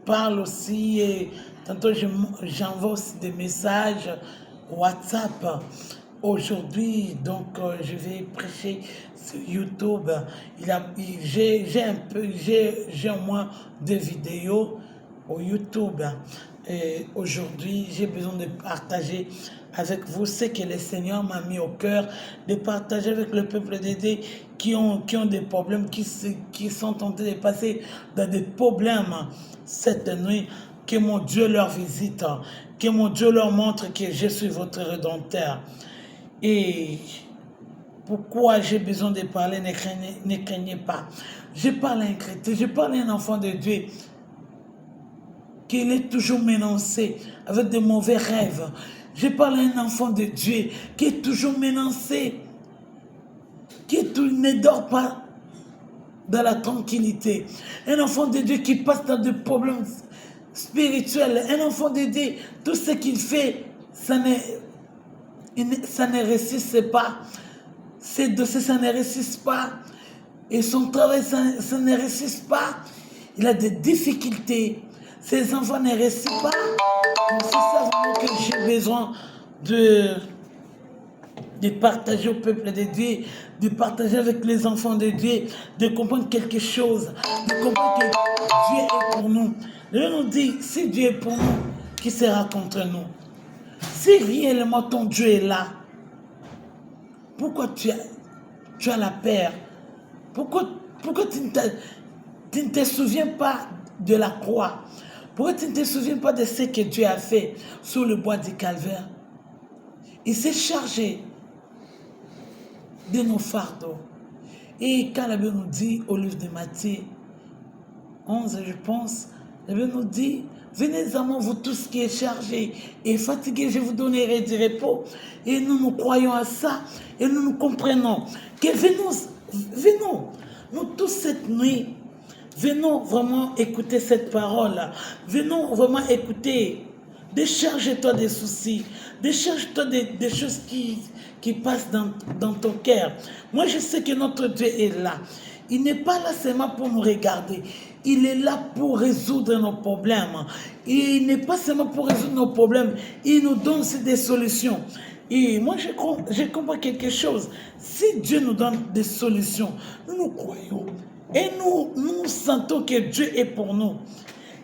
parle aussi et tantôt j'envoie aussi des messages WhatsApp. Aujourd'hui, donc, je vais prêcher sur YouTube. J'ai au moins 2 vidéos au YouTube. Et aujourd'hui, j'ai besoin de partager avec vous ce que le Seigneur m'a mis au cœur, de partager avec le peuple d'aider qui ont des problèmes, qui sont tentés de passer dans des problèmes cette nuit. Que mon Dieu leur visite, que mon Dieu leur montre que je suis votre Rédempteur. Et pourquoi j'ai besoin de parler, ne craignez pas. Je parle à un chrétien, je parle à un enfant de Dieu qui est toujours menacé avec de mauvais rêves. Je parle à un enfant de Dieu qui est toujours menacé, ne dort pas dans la tranquillité. Un enfant de Dieu qui passe dans des problèmes spirituels. Un enfant de Dieu, tout ce qu'il fait, ça ne réussisse pas. Ses dossiers, ça ne réussisse pas. Et son travail, ça ne réussisse pas. Il a des difficultés. Ses enfants ne réussissent pas. Donc c'est ça vraiment que j'ai besoin de partager au peuple de Dieu, de partager avec les enfants de Dieu, de comprendre quelque chose, de comprendre que Dieu est pour nous. Dieu nous dit, si Dieu est pour nous, qui sera contre nous? Si réellement ton Dieu est là, pourquoi tu as la peur? Pourquoi tu ne te souviens pas de la croix? Pourquoi tu ne te souviens pas de ce que Dieu a fait sur le bois du calvaire? Il s'est chargé de nos fardeaux. Et quand la Bible nous dit au livre de Matthieu 11, je pense, la Bible nous dit, venez à moi, vous tous qui êtes chargés et fatigués, je vous donnerai du repos. Et nous croyons à ça et nous comprenons que venons, nous tous cette nuit, venons vraiment écouter cette parole. Venons vraiment écouter. Décharge-toi des soucis. Décharge-toi des choses qui passent dans ton cœur. Moi, je sais que notre Dieu est là. Il n'est pas là seulement pour nous regarder. Il est là pour résoudre nos problèmes. Il n'est pas seulement pour résoudre nos problèmes. Il nous donne aussi des solutions. Et moi, je comprends quelque chose. Si Dieu nous donne des solutions, nous croyons. Et nous sentons que Dieu est pour nous.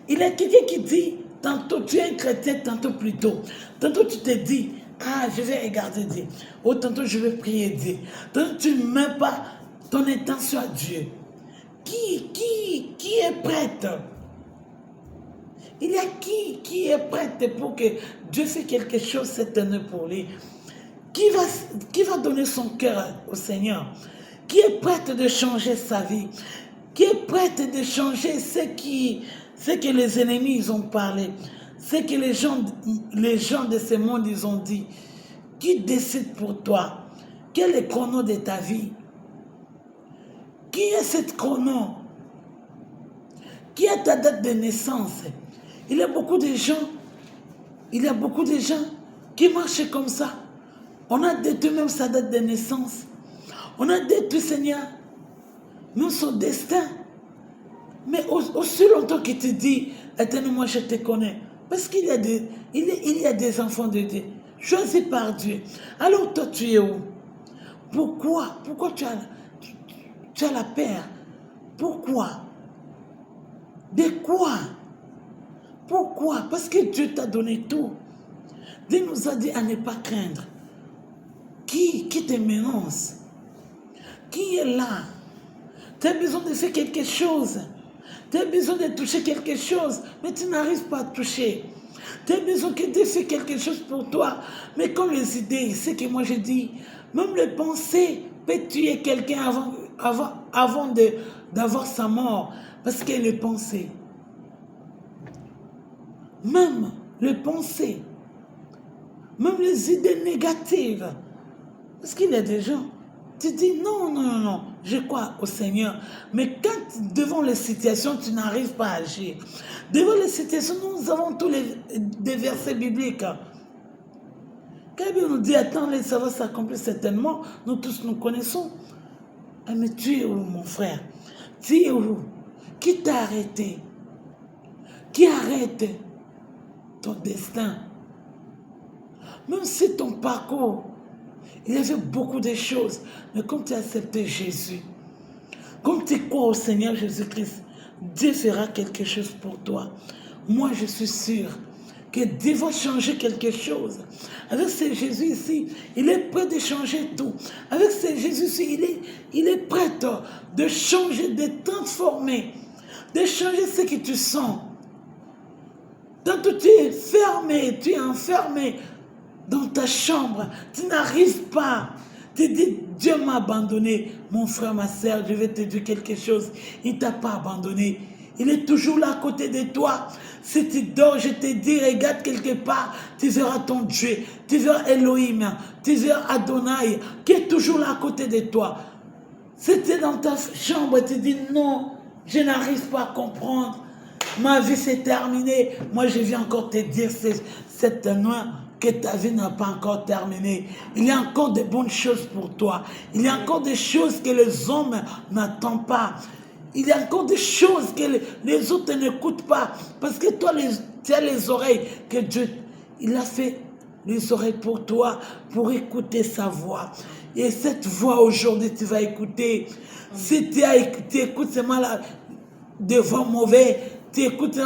Il y a quelqu'un qui dit, tantôt tu es un chrétien, tantôt plutôt. Tantôt tu te dis, ah, je vais regarder Dieu. Ou tantôt je vais prier Dieu. Tantôt tu ne mets pas ton intention à Dieu. Qui est prête? Il y a qui est prête pour que Dieu fasse quelque chose cette année pour lui? Qui va donner son cœur au Seigneur? Qui est prête de changer sa vie? Qui est prête de changer ce que les ennemis ils ont parlé? Ce que les gens de ce monde ils ont dit? Qui décide pour toi? Quel est le chrono de ta vie? Qui est cette chrono? Qui est ta date de naissance? Il y a beaucoup de gens qui marchent comme ça. On a détruit même sa date de naissance. On a détruit, Seigneur, même son destin. Mais aussi longtemps qu'il te dit, éternel, moi je te connais. Parce qu'il y a des enfants de Dieu, choisis par Dieu. Alors toi, tu es où? Pourquoi tu as la peur? Pourquoi? De quoi? Pourquoi? Parce que Dieu t'a donné tout. Dieu nous a dit à ne pas craindre. Qui te menace? Qui est là? Tu as besoin de faire quelque chose. Tu as besoin de toucher quelque chose, mais tu n'arrives pas à toucher. Tu as besoin que Dieu fasse quelque chose pour toi. Mais comme les idées, c'est que moi je dis, même les pensées peuvent tuer quelqu'un avant d'avoir sa mort. Parce que les pensées, même les pensées, même les idées négatives. Parce qu'il y a des gens, tu dis non, je crois au Seigneur. Mais quand devant les situations, tu n'arrives pas à agir. Devant les situations, nous avons tous des versets bibliques. Quand Bible nous dit, attends, ça va s'accomplir certainement, nous tous nous connaissons. Ah, mais tu es où, mon frère? Tu es où? Qui t'a arrêté? qui arrête ton destin. Même si ton parcours, il y avait beaucoup de choses, mais comme tu as accepté Jésus, comme tu crois au Seigneur Jésus-Christ, Dieu fera quelque chose pour toi. Moi, je suis sûr que Dieu va changer quelque chose. Avec ce Jésus ici, il est prêt de changer tout. Avec ce Jésus ici, il est prêt de changer, de transformer, de changer ce que tu sens. Tant que tu es fermé, tu es enfermé dans ta chambre, tu n'arrives pas. Tu dis, Dieu m'a abandonné. Mon frère, ma soeur, je vais te dire quelque chose. Il ne t'a pas abandonné. Il est toujours là à côté de toi. Si tu dors, je te dis, regarde quelque part, tu verras ton Dieu, tu verras Elohim, tu verras Adonai, qui est toujours là à côté de toi. Si tu es dans ta chambre et tu dis, non, je n'arrive pas à comprendre, ma vie s'est terminée. Moi, je viens encore te dire cette nuit que ta vie n'a pas encore terminé. Il y a encore de bonnes choses pour toi. Il y a encore des choses que les hommes n'attendent pas. Il y a encore des choses que les autres n'écoutent pas. Parce que toi, tu as les oreilles que Dieu, il a fait les oreilles pour toi, pour écouter sa voix. Et cette voix aujourd'hui, tu vas écouter. Si tu écoutes seulement des voix mauvaises, tu écoutes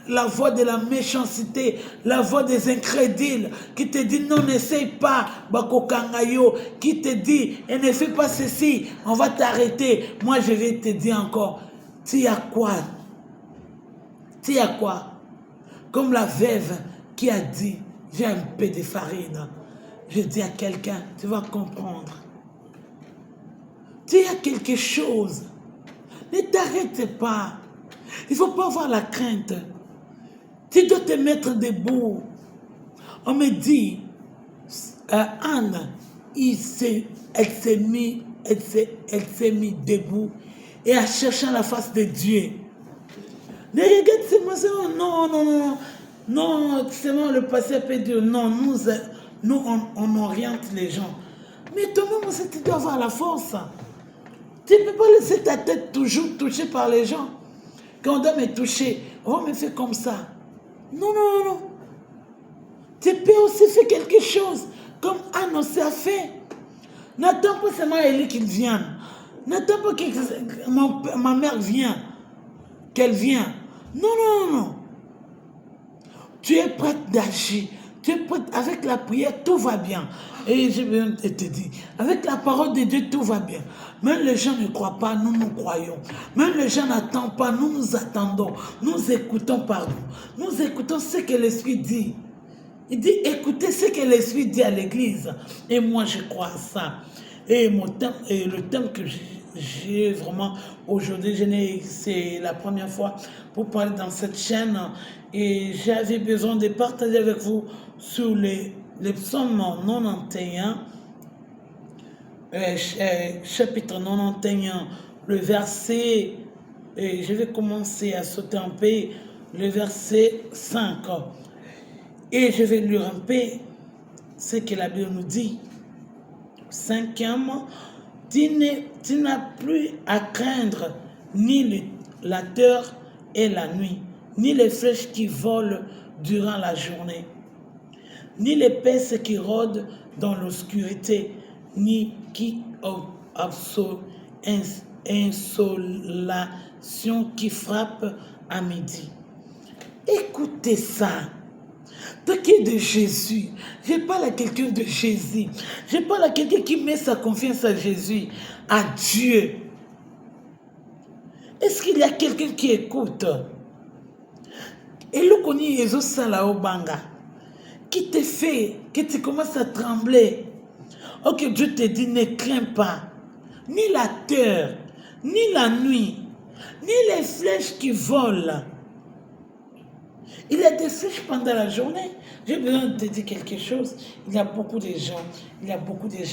la voix de la méchanceté, la voix des incrédules, qui te dit non, n'essaye pas, Bakokangayo, qui te dit, et ne fais pas ceci, on va t'arrêter. Moi, je vais te dire encore, tu as quoi? Tu as quoi? Comme la veuve qui a dit, j'ai un peu de farine. Je dis à quelqu'un, tu vas comprendre. Tu as quelque chose. Ne t'arrête pas. Il ne faut pas avoir la crainte. Tu dois te mettre debout. On me dit, Anne, elle s'est mise debout et a cherché la face de Dieu. Mais regarde, c'est moi, non, c'est moi le passé peut dire, non, nous on oriente les gens. Mais toi-même aussi, tu dois avoir la force. Tu ne peux pas laisser ta tête toujours touchée par les gens. Quand on doit me toucher, on va me faire comme ça. Non. Tu peux aussi faire quelque chose, comme Anne aussi a fait. N'attends pas seulement Élie qu'il vienne. N'attends pas que ma mère vienne, qu'elle vienne. Non. Tu es prête d'agir. Tu es prête avec la prière, tout va bien. Et je viens de te dire, avec la parole de Dieu, tout va bien. Même les gens ne croient pas, nous croyons. Même les gens n'attendent pas, nous attendons. Nous écoutons, Nous écoutons ce que l'Esprit dit. Il dit, écoutez ce que l'Esprit dit à l'Église. Et moi, je crois à ça. Et le thème que j'ai vraiment aujourd'hui, c'est la première fois pour parler dans cette chaîne. Et j'avais besoin de partager avec vous sur les psaumes 91, chapitre 91, le verset, et je vais commencer à sauter un peu, le verset 5. Et je vais lire un peu ce que la Bible nous dit. 5e, tu n'as plus à craindre ni la terre et la nuit, ni les flèches qui volent durant la journée, ni les pestes qui rôdent dans l'obscurité, ni qui insolation qui frappe à midi. Écoutez ça. Toi qui es de Jésus, je parle à quelqu'un de Jésus. Je parle à quelqu'un qui met sa confiance à Jésus, à Dieu. Est-ce qu'il y a quelqu'un qui écoute? Et le connaît Yezo Salao Banga, qui te fait que tu commences à trembler. Ok, Dieu te dit, ne crains pas, ni la terre, ni la nuit, ni les flèches qui volent. Il y a des flèches pendant la journée. J'ai besoin de te dire quelque chose. Il y a beaucoup de gens,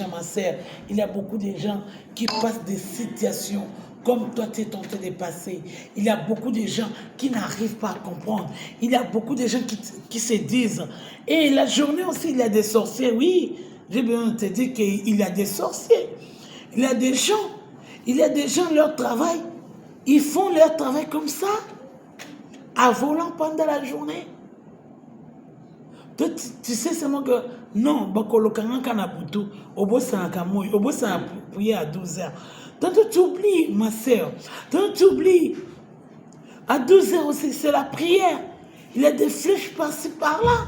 ma sœur, il y a beaucoup de gens qui passent des situations comme toi tu es tenté de passer. Il y a beaucoup de gens qui n'arrivent pas à comprendre. Il y a beaucoup de gens qui se disent. Et la journée aussi, il y a des sorciers. Oui, j'ai besoin de te dire qu'il y a des sorciers. Il y a des gens, leur travail, ils font leur travail comme ça. à volant pendant la journée. Toi, tu sais seulement que non, Bakolokanga Kanabutu, Obosan Kamoui, Obosan Pouye à 12 heures. Tantôt tu oublies, ma soeur. Tantôt tu oublies. À 12 heures aussi, c'est la prière. Il y a des flèches par-ci, par-là.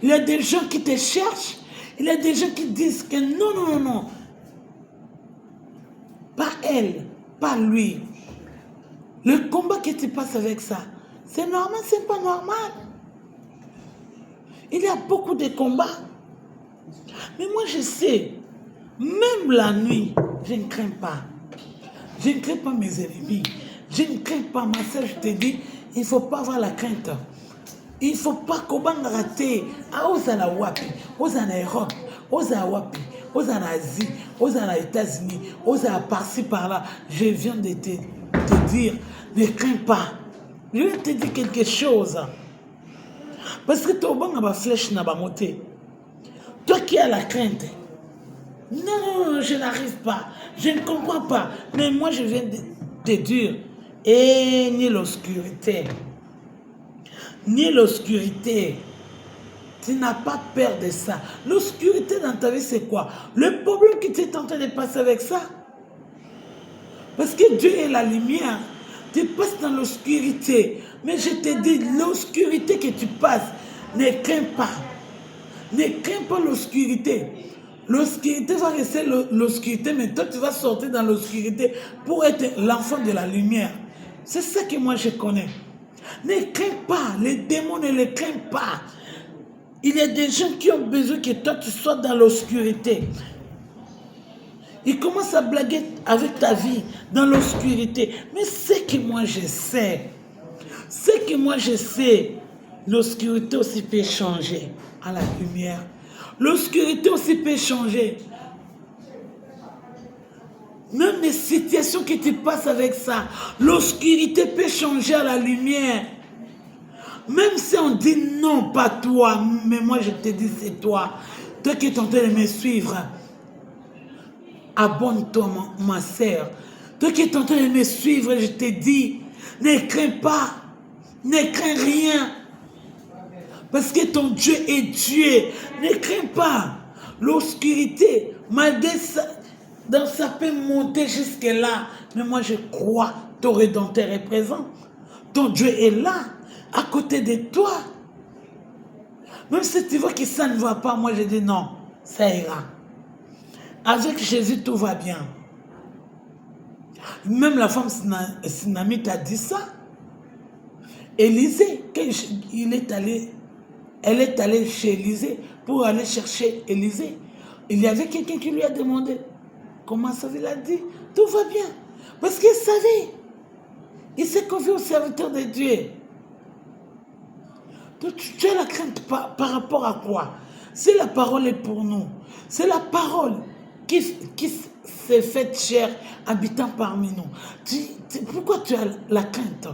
Il y a des gens qui te cherchent. Il y a des gens qui disent que non, non, non, non. Pas elle, pas lui. Le combat que tu passes avec ça, c'est normal, c'est pas normal. Il y a beaucoup de combats. Mais moi, je sais, même la nuit, je ne crains pas. Je ne crains pas mes ennemis. Je ne crains pas ma soeur, je te dis, il ne faut pas avoir la crainte. Il ne faut pas qu'on rater. Ah, aux la wapi, aux en Europe, aux wapi, aux en Asie, aux États-Unis, aux par-ci par-là. Je viens de te dire, ne crains pas. Je vais te dire quelque chose. Parce que toi, tu as une flèche dans la montée. Toi qui as la crainte. Non, je n'arrive pas. Je ne comprends pas. Mais moi, je viens de te dire. Et ni l'obscurité. Ni l'obscurité. Tu n'as pas peur de ça. L'obscurité dans ta vie, c'est quoi? Le problème que tu es en train de passer avec ça. Parce que Dieu est la lumière. Tu passes dans l'obscurité. Mais je te dis, l'obscurité que tu passes, ne crains pas. Ne crains pas l'obscurité. L'obscurité va rester l'obscurité, mais toi tu vas sortir dans l'obscurité pour être l'enfant de la lumière. C'est ça que moi je connais. Ne crains pas, les démons ne les craignent pas. Il y a des gens qui ont besoin que toi tu sois dans l'obscurité. Ils commencent à blaguer avec ta vie dans l'obscurité. Mais c'est que moi je sais. C'est que moi je sais. L'obscurité aussi peut changer à la lumière. L'obscurité aussi peut changer. Même les situations que tu passes avec ça, l'obscurité peut changer à la lumière. Même si on dit non, pas toi, mais moi je te dis c'est toi. Toi qui es en train de me suivre, abonne-toi ma sœur. Toi qui es en train de me suivre, je te dis, ne crains pas, ne crains rien. Parce que ton Dieu est Dieu. Ne crains pas. L'obscurité, malgré ça, ça peut monter jusque là. Mais moi, je crois, ton Rédempteur est présent. Ton Dieu est là, à côté de toi. Même si tu vois que ça ne va pas, moi, je dis non, ça ira. Avec Jésus, tout va bien. Même la femme Sinamite a dit ça. Élisée, elle est allée chez Élisée pour aller chercher Élisée. Il y avait quelqu'un qui lui a demandé comment ça. Il a dit, tout va bien. Parce qu'il savait. Il s'est confié au serviteur de Dieu. Donc, tu as la crainte par rapport à quoi? Si la parole est pour nous, c'est la parole qui s'est faite chair, habitant parmi nous. Pourquoi tu as la crainte?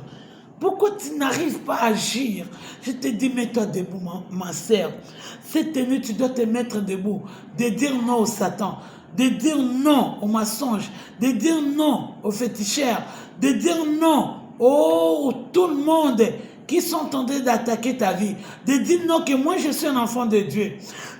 Pourquoi tu n'arrives pas à agir? Je te dis, mets-toi debout, ma sœur. Cette nuit, tu dois te mettre debout. De dire non au Satan. De dire non au mensonge. De dire non aux féticheurs. De dire non au tout le monde qui sont en train d'attaquer ta vie. De dire non que moi, je suis un enfant de Dieu.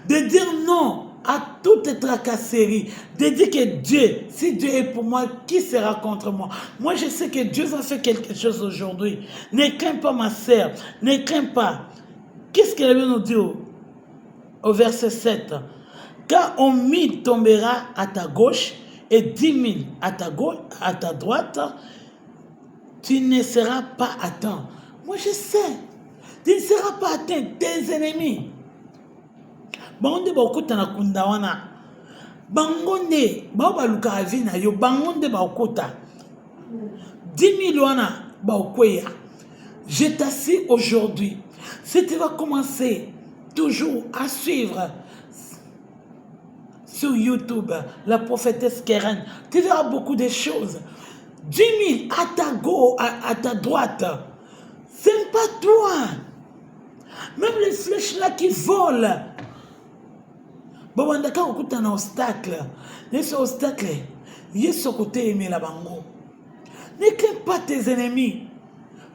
De dire non à toute tracasserie, de dire que Dieu, si Dieu est pour moi, qui sera contre moi? Moi, je sais que Dieu va faire quelque chose aujourd'hui. Ne crains pas, ma sœur, ne crains pas. Qu'est-ce qu'elle veut nous dire au verset 7? Car 1000 tombera à ta gauche et 10 000 à ta droite, tu ne seras pas atteint. Moi, je sais, tu ne seras pas atteint, tes ennemis. Bangonde baokota na kunda wana. Bangonde baobaluka avi na yo. Bangonde baokota. 10 000 wana baokweya. Je t'assure aujourd'hui, si tu vas commencer toujours à suivre sur YouTube la prophétesse Keren, tu verras beaucoup de choses. 10 000 à ta gauche, à ta droite. Ce n'est pas toi. Même les flèches là qui volent. Bon, on a un obstacle. Ce obstacle, il est sur côté aimé la bango. Ne crains pas tes ennemis.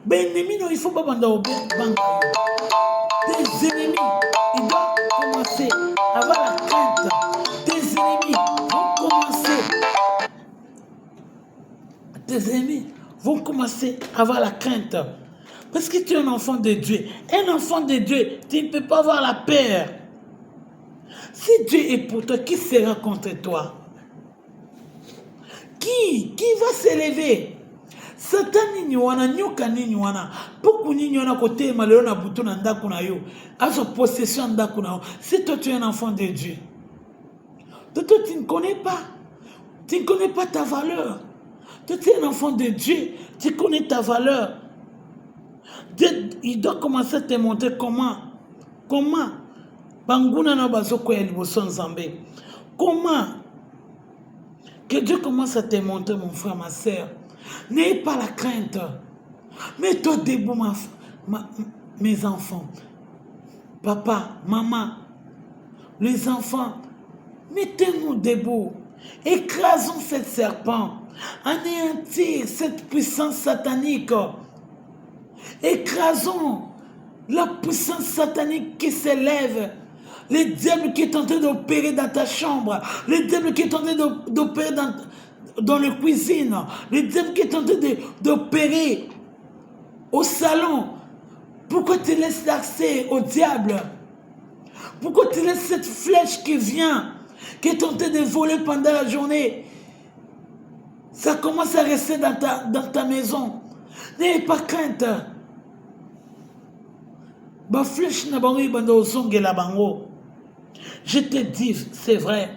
Ben ennemi, non, il faut pas banda au bang. Tes ennemis, ils doivent commencer à avoir la crainte. Tes ennemis vont commencer. Tes ennemis vont commencer à avoir la crainte. Parce que tu es un enfant de Dieu. Un enfant de Dieu, tu ne peux pas avoir la peur. Si Dieu est pour toi, qui sera contre toi? Qui va s'élever? Satan nini wana, nyoka nini wana, pourquoi nini wana côté malheur na bouton na ndaku na yo, à sa possession ndaku na yo. Si toi tu es un enfant de Dieu, toi tu ne connais pas, tu ne connais pas ta valeur. Toi tu es un enfant de Dieu, tu connais ta valeur. Dieu, il doit commencer à te montrer comment banguna na bazoko ya liboso nzambe. Comment que Dieu commence à te montrer, mon frère, ma soeur. N'ayez pas la crainte. Mets-toi debout, mes enfants. Papa, maman, les enfants, mettez-nous debout. Écrasons cette serpent. Anéantir cette puissance satanique. Écrasons la puissance satanique qui s'élève. Les diables qui est en train d'opérer dans ta chambre. Les diables qui est en train d'opérer dans la cuisine. Les diables qui est en train d'opérer au salon. Pourquoi tu laisses l'accès au diable? Pourquoi tu laisses cette flèche qui vient, qui est en train de voler pendant la journée? Ça commence à rester dans ta maison. N'ayez pas crainte. Ba flèche na bango ibanda ozongela bango. Je te dis, c'est vrai.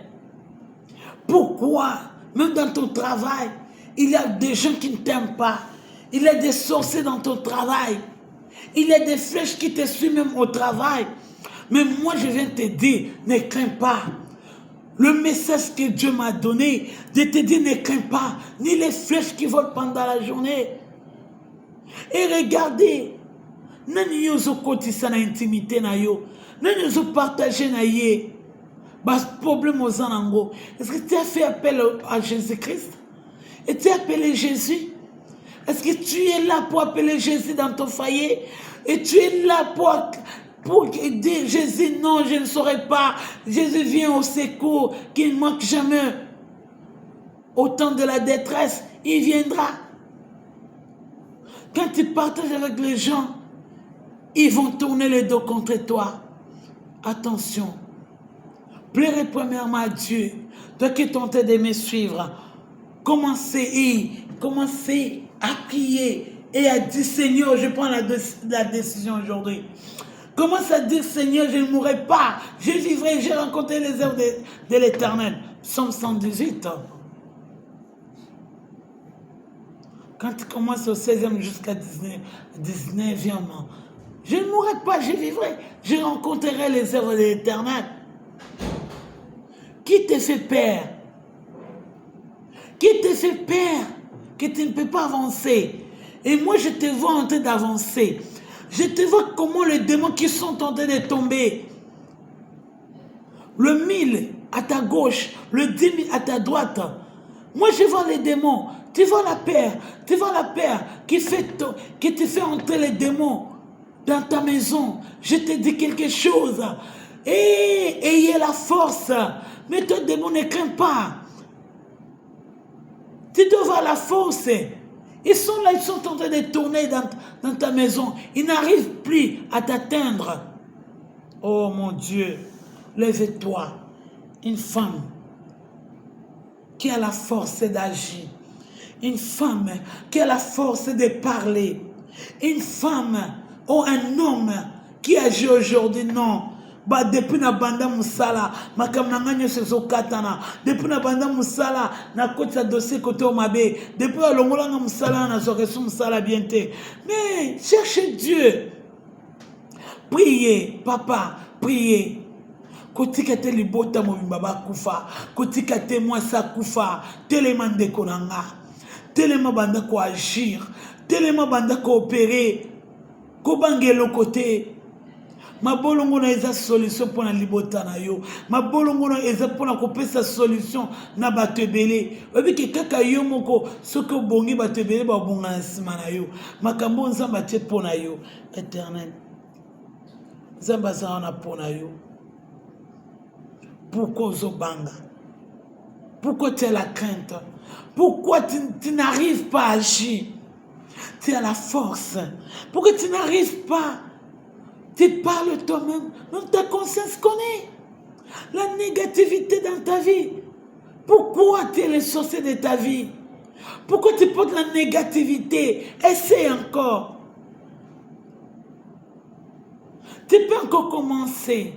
Pourquoi, même dans ton travail, il y a des gens qui ne t'aiment pas. Il y a des sorciers dans ton travail. Il y a des flèches qui te suivent même au travail. Mais moi, je viens te dire, ne crains pas. Le message que Dieu m'a donné, de te dire, ne crains pas, ni les flèches qui volent pendant la journée. Et regardez, nani yo zo kotisa na intimité na yo, nani zo partager na ye, bas problème aux anango. Est-ce que tu as fait appel à Jésus-Christ? Et tu as appelé Jésus? Est-ce que tu es là pour appeler Jésus dans ton foyer? Et tu es là pour dire Jésus, non, je ne saurais pas. Jésus vient au secours, qu'il ne manque jamais. Au temps de la détresse, il viendra. Quand tu partages avec les gens, ils vont tourner le dos contre toi. Attention. Pleurez premièrement à Dieu. Toi qui es tenté de me suivre, commencez à prier et à dire Seigneur, je prends la décision aujourd'hui. Commence à dire Seigneur, je ne mourrai pas, je vivrai, j'ai rencontré les œuvres de l'Éternel. Psaume 118. Quand tu commences au 16e jusqu'à 19e, je ne mourrai pas, je vivrai, je rencontrerai les œuvres de l'Éternel. Qui te fait peur? Qui te fait peur que tu ne peux pas avancer? Et moi, je te vois en train d'avancer. Je te vois comment les démons qui sont en train de tomber. Le 1000 à ta gauche, le 10 000 à ta droite. Moi, je vois les démons. Tu vois la peur. Tu vois la peur qui te fait entrer les démons dans ta maison. Je te dis quelque chose. Et ayez la force. Mais toi, démon, ne crains pas. Tu dois avoir la force. Ils sont là, ils sont en train de tourner dans ta maison. Ils n'arrivent plus à t'atteindre. Oh mon Dieu, lève-toi. Une femme qui a la force d'agir. Une femme qui a la force de parler. Une femme ou un homme qui agit aujourd'hui, non. Bah, depuis na banda musala, makam na nganya sezo katana. Depuis na banda musala, na kota dossier côté omabe. Depuis na longola nga musala, na zoresu musala biente. Mais cherchez Dieu. Priez, papa, priez. Kotika te libota mobimba ba kufa. Kotika te mwasa kufa. Tellement de konanga. Tellement banda ko agir. Tellement banda ko opérer. Ko bangelo côté. Mabolongo na eza solution pour la libota na yo. Mabolongo na eza pour la couper sa solution na bato ebele. Obi ke kaka yo moko soko bongi bato ebele ba bonga nsima na yo. Makambo nzamba tie pona yo. Éternel. Nzamba za na pona yo. Pourquoi Zobanga? Pourquoi tu as la crainte? Pourquoi tu n'arrives pas à agir? Tu as la force. Pourquoi tu n'arrives pas? Tu parles toi-même. Donc ta conscience connaît la négativité dans ta vie. Pourquoi tu es le sorcier de ta vie? Pourquoi tu portes la négativité? Essaye encore. Tu peux encore commencer.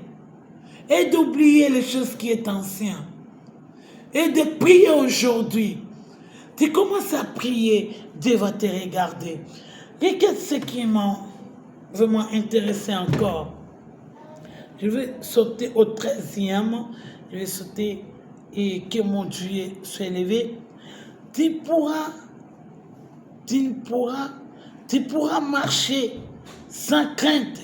Et d'oublier les choses qui sont anciennes. Et de prier aujourd'hui. Tu commences à prier, Dieu va te regarder. Regarde ce qui m'a vraiment intéressé encore. Je vais sauter au 13e. Je vais sauter et que mon Dieu soit élevé. Tu pourras marcher sans crainte.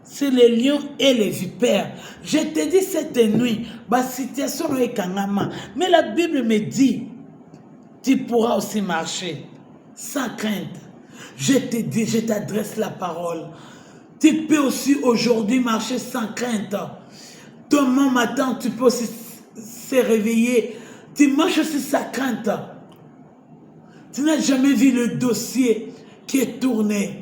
C'est les lions et les vipères. Je te dis cette nuit, ma situation est kangama. Mais la Bible me dit, tu pourras aussi marcher sans crainte. Je te dis, je t'adresse la parole. Tu peux aussi aujourd'hui marcher sans crainte. Demain matin, tu peux aussi se réveiller. Tu marches aussi sans crainte. Tu n'as jamais vu le dossier qui est tourné.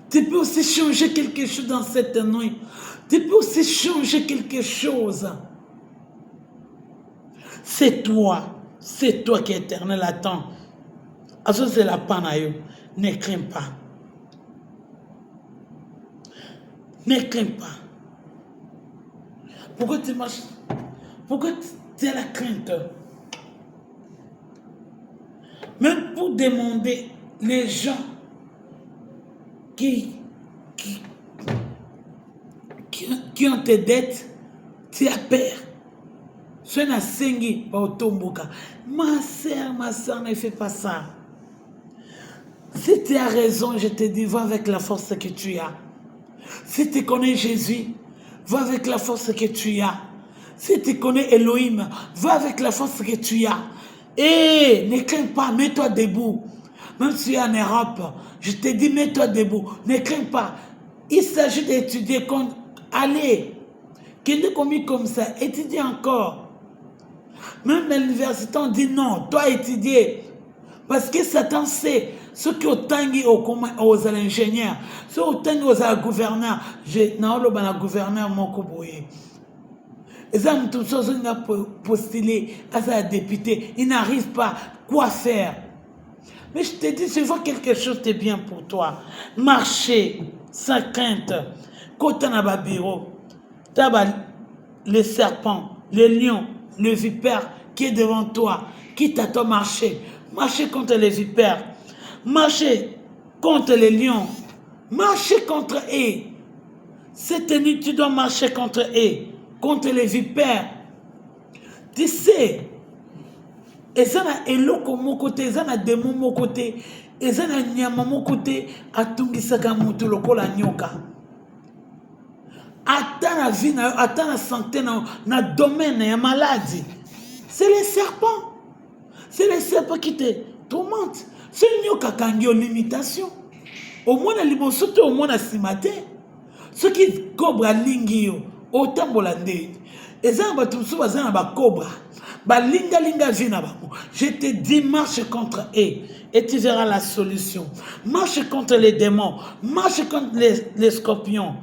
Tu peux aussi changer quelque chose dans cette nuit. Tu peux aussi changer quelque chose. C'est toi qui est éternel. Attends. Alors c'est la panayo. Ne crains pas. Ne crains pas. Pourquoi tu marches? Pourquoi tu as la crainte? Même pour demander les gens qui ont tes dettes, tu as peur. Ma soeur, ne fais pas ça. Si tu as raison, je te dis, va avec la force que tu as. Si tu connais Jésus, va avec la force que tu as. Si tu connais Elohim, va avec la force que tu as. Et ne crains pas, mets-toi debout. Même si tu es en Europe, je te dis, mets-toi debout. Ne crains pas. Il s'agit d'étudier. Allez, qui est commis comme ça, étudie encore. Même l'université, on dit non, toi étudier. Parce que Satan sait, ceux qui ont tangué aux ingénieurs, ceux qui ont tangué aux gouverneurs, j'ai un gouverneur, mon coboyer. Les hommes, tous ceux qui ont postulé à sa députée, ils n'arrivent pas quoi faire. Mais je te dis, je vois quelque chose de bien pour toi. Marcher sans crainte. Quand tu as un bureau, tu as les serpents, les lions, le vipère qui est devant toi, qui t'attend marcher. Marcher contre les vipères. Marcher contre les lions. Marcher contre eux. Cette nuit, tu dois marcher contre eux. Contre les vipères. Tu sais, et ça na eloko mon côté, ça na démon mon côté, et ça na nyama mon côté, atungisaka mutu lokola nyoka. Attends la vie, attends la santé, na domaine, ya maladie. C'est les serpents. C'est les serpents qui te tourmentent. C'est nyoka kangi aux limitations. Au moins na libosote, au moins na simate. Ceux qui cobra lingio, autant bolande. Et ça na batumsu bazana ba cobra. Je te dis, marche contre eux et tu verras la solution. Marche contre les démons, marche contre les scorpions.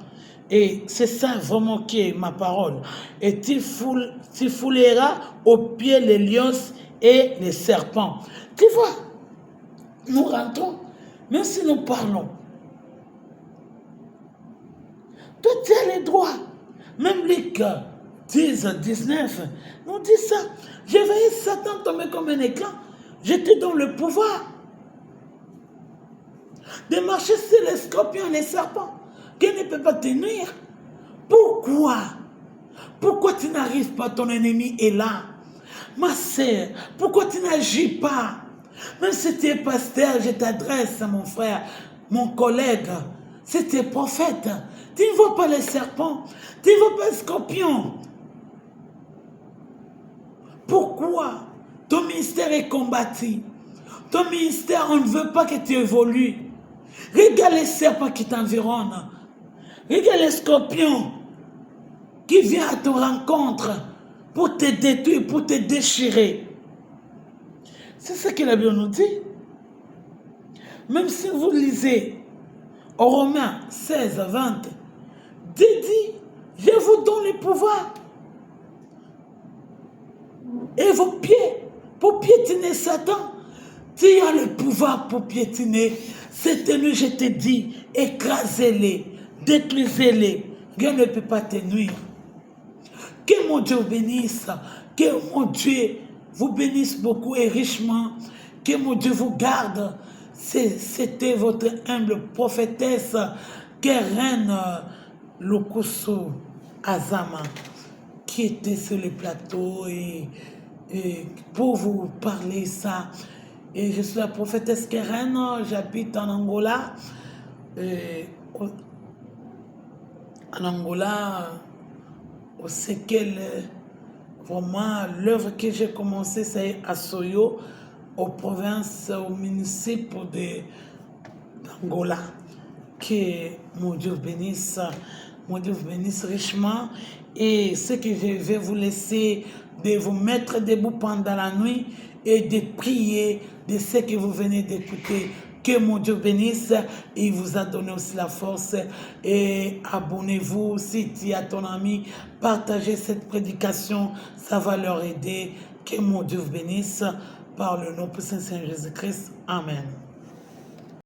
Et c'est ça vraiment qui est ma parole. Et tu fouleras aux pieds les lions et les serpents. Tu vois, nous rentrons, même si nous parlons. Toi, tu as les droits. Même les cœurs. 10, 19, nous dit ça. J'ai veillé Satan tomber comme un éclat. J'étais dans le pouvoir de marcher sur les scorpions et les serpents qui ne peuvent pas te nuire. Pourquoi? Pourquoi tu n'arrives pas? Ton ennemi est là. Ma sœur, pourquoi tu n'agis pas? Même si tu es pasteur, je t'adresse à mon frère, mon collègue. C'est tes prophètes. Tu ne vois pas les serpents. Tu ne vois pas les scorpions. Pourquoi ton ministère est combattu? Ton ministère, on ne veut pas que tu évolues. Regarde les serpents qui t'environnent. Regarde les scorpions qui viennent à ton rencontre pour te détruire, pour te déchirer. C'est ce que la Bible nous dit. Même si vous lisez au Romains 16, 20, Dieu dit, je vous donne le pouvoir. Et vos pieds pour piétiner Satan. Tu as le pouvoir pour piétiner. Cette nuit, je te dis, écrasez-les, détruisez-les. Rien ne peut pas te nuire. Que mon Dieu vous bénisse. Que mon Dieu vous bénisse beaucoup et richement. Que mon Dieu vous garde. C'était votre humble prophétesse, Keren Lokoso Azama, qui était sur le plateau et pour vous parler ça. Et je suis la prophétesse Keren, j'habite en Angola. En Angola, on sait quelle vraiment l'œuvre que j'ai commencée, c'est à Soyo, aux provinces, au municipes d'Angola. Que mon Dieu vous bénisse richement. Et ce que je vais vous laisser, de vous mettre debout pendant la nuit et de prier de ce que vous venez d'écouter. Que mon Dieu bénisse. Il vous a donné aussi la force. Et abonnez-vous si tu as ton ami. Partagez cette prédication. Ça va leur aider. Que mon Dieu vous bénisse. Par le nom puissant de Saint Jésus-Christ. Amen.